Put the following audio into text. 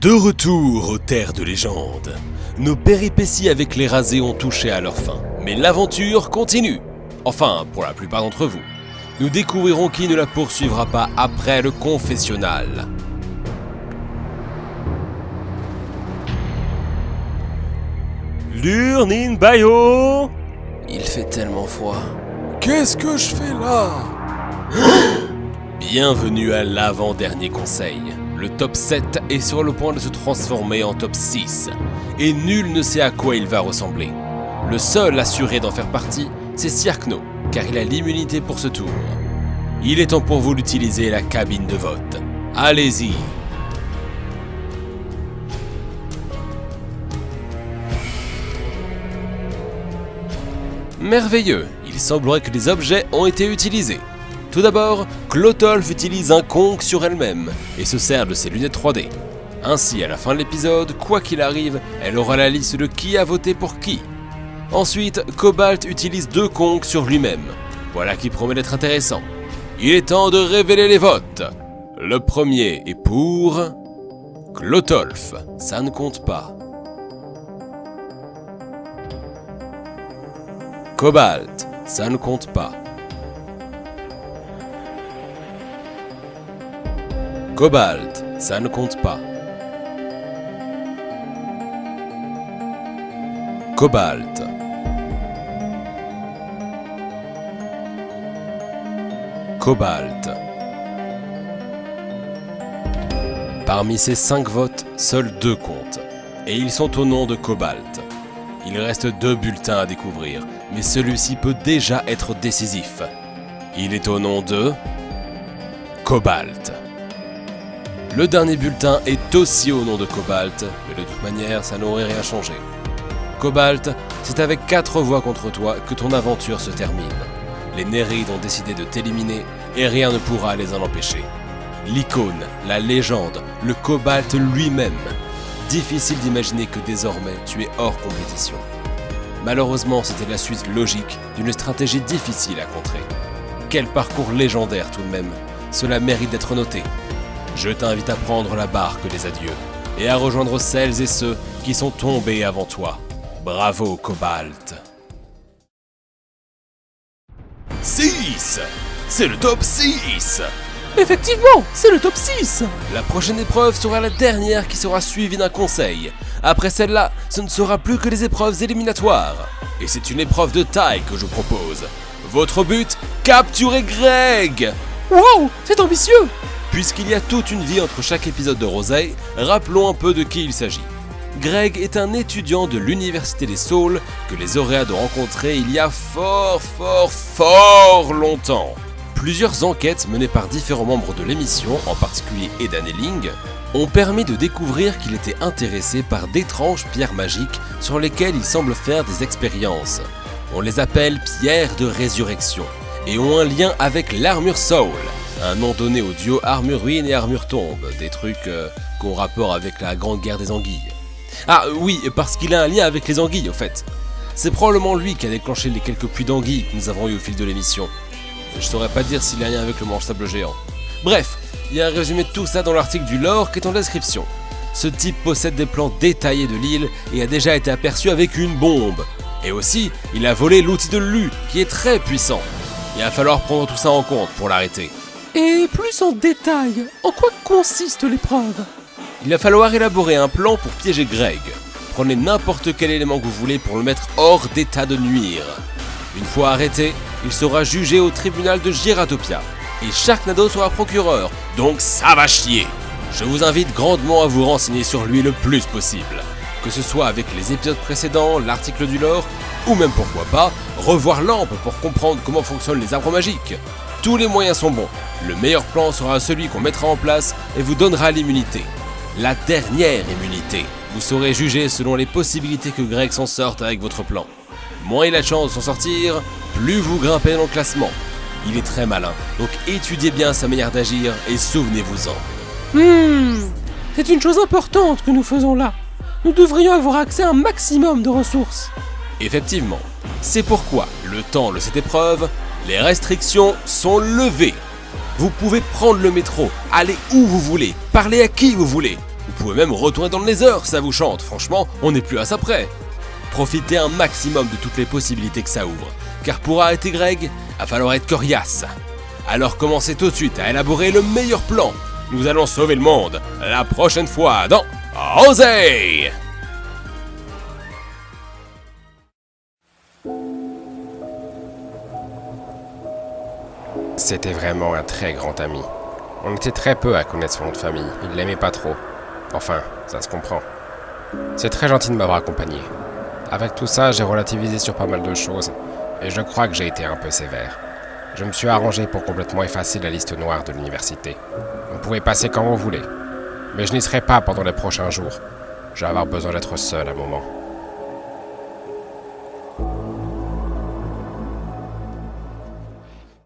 De retour aux terres de légende, nos péripéties avec les rasés ont touché à leur fin, mais l'aventure continue. Enfin, pour la plupart d'entre vous. Nous découvrirons qui ne la poursuivra pas après le confessionnal. Lurnin Bayo! Il fait tellement froid. Qu'est-ce que je fais là? Bienvenue à l'avant-dernier conseil. Le top 7 est sur le point de se transformer en top 6, et nul ne sait à quoi il va ressembler. Le seul assuré d'en faire partie, c'est Cyrkno, car il a l'immunité pour ce tour. Il est temps pour vous d'utiliser la cabine de vote. Allez-y! Merveilleux, il semblerait que des objets ont été utilisés. Tout d'abord, Clotolf utilise un Kong sur elle-même et se sert de ses lunettes 3D. Ainsi, à la fin de l'épisode, quoi qu'il arrive, elle aura la liste de qui a voté pour qui. Ensuite, Cobalt utilise 2 Kongs sur lui-même. Voilà qui promet d'être intéressant. Il est temps de révéler les votes. Le premier est pour... Clotolf, ça ne compte pas. Cobalt, ça ne compte pas. Cobalt, ça ne compte pas. Cobalt. Cobalt. Parmi ces 5 votes, seuls 2 comptent, et ils sont au nom de Cobalt. Il reste 2 bulletins à découvrir, mais celui-ci peut déjà être décisif. Il est au nom de... Cobalt. Le dernier bulletin est aussi au nom de Cobalt, mais de toute manière, ça n'aurait rien changé. Cobalt, c'est avec 4 voix contre toi que ton aventure se termine. Les Nérides ont décidé de t'éliminer et rien ne pourra les en empêcher. L'icône, la légende, le Cobalt lui-même. Difficile d'imaginer que désormais tu es hors compétition. Malheureusement, c'était la suite logique d'une stratégie difficile à contrer. Quel parcours légendaire tout de même, cela mérite d'être noté. Je t'invite à prendre la barque des adieux et à rejoindre celles et ceux qui sont tombés avant toi. Bravo Cobalt. 6. C'est le top 6. Effectivement, c'est le top 6. La prochaine épreuve sera la dernière qui sera suivie d'un conseil. Après celle-là, ce ne sera plus que des épreuves éliminatoires. Et c'est une épreuve de taille que je propose. Votre but, capturer Greg. Wow, c'est ambitieux. Puisqu'il y a toute une vie entre chaque épisode de Rosé, rappelons un peu de qui il s'agit. Greg est un étudiant de l'Université des Saules que les Auréades ont rencontré il y a fort longtemps. Plusieurs enquêtes menées par différents membres de l'émission, en particulier Eda Nelling, ont permis de découvrir qu'il était intéressé par d'étranges pierres magiques sur lesquelles il semble faire des expériences. On les appelle pierres de résurrection et ont un lien avec l'armure Soul, un nom donné au duo armure ruine et armure tombe, des trucs qui ont rapport avec la grande guerre des anguilles. Ah oui, parce qu'il a un lien avec les anguilles au fait. C'est probablement lui qui a déclenché les quelques pluies d'anguilles que nous avons eu au fil de l'émission. Je saurais pas dire s'il a un lien avec le mange-sable géant. Bref, il y a un résumé de tout ça dans l'article du lore qui est en description. Ce type possède des plans détaillés de l'île et a déjà été aperçu avec une bombe. Et aussi, il a volé l'outil de Lu, qui est très puissant. Il va falloir prendre tout ça en compte pour l'arrêter. Et plus en détail, en quoi consiste l'épreuve? Il va falloir élaborer un plan pour piéger Greg. Prenez n'importe quel élément que vous voulez pour le mettre hors d'état de nuire. Une fois arrêté, il sera jugé au tribunal de Giratopia. Et Sharknado sera procureur, donc ça va chier. Je vous invite grandement à vous renseigner sur lui le plus possible. Que ce soit avec les épisodes précédents, l'article du lore, ou même pourquoi pas, revoir Lampe pour comprendre comment fonctionnent les arbres magiques. Tous les moyens sont bons. Le meilleur plan sera celui qu'on mettra en place et vous donnera l'immunité. La dernière immunité. Vous saurez juger selon les possibilités que Greg s'en sorte avec votre plan. Moins il a de chance de s'en sortir, plus vous grimpez dans le classement. Il est très malin, donc étudiez bien sa manière d'agir et souvenez-vous-en. C'est une chose importante que nous faisons là. Nous devrions avoir accès à un maximum de ressources. Effectivement, c'est pourquoi, le temps de cette épreuve, les restrictions sont levées. Vous pouvez prendre le métro, aller où vous voulez, parler à qui vous voulez. Vous pouvez même retourner dans le Nether, ça vous chante. Franchement, on n'est plus à ça près. Profitez un maximum de toutes les possibilités que ça ouvre, car pour arrêter Greg, va falloir être coriace. Alors commencez tout de suite à élaborer le meilleur plan. Nous allons sauver le monde la prochaine fois dans Osez! C'était vraiment un très grand ami. On était très peu à connaître son nom de famille, il l'aimait pas trop. Enfin, ça se comprend. C'est très gentil de m'avoir accompagné. Avec tout ça, j'ai relativisé sur pas mal de choses, et je crois que j'ai été un peu sévère. Je me suis arrangé pour complètement effacer la liste noire de l'université. Vous pouvez passer quand vous voulez. Mais je n'y serai pas pendant les prochains jours. Je vais avoir besoin d'être seul un moment.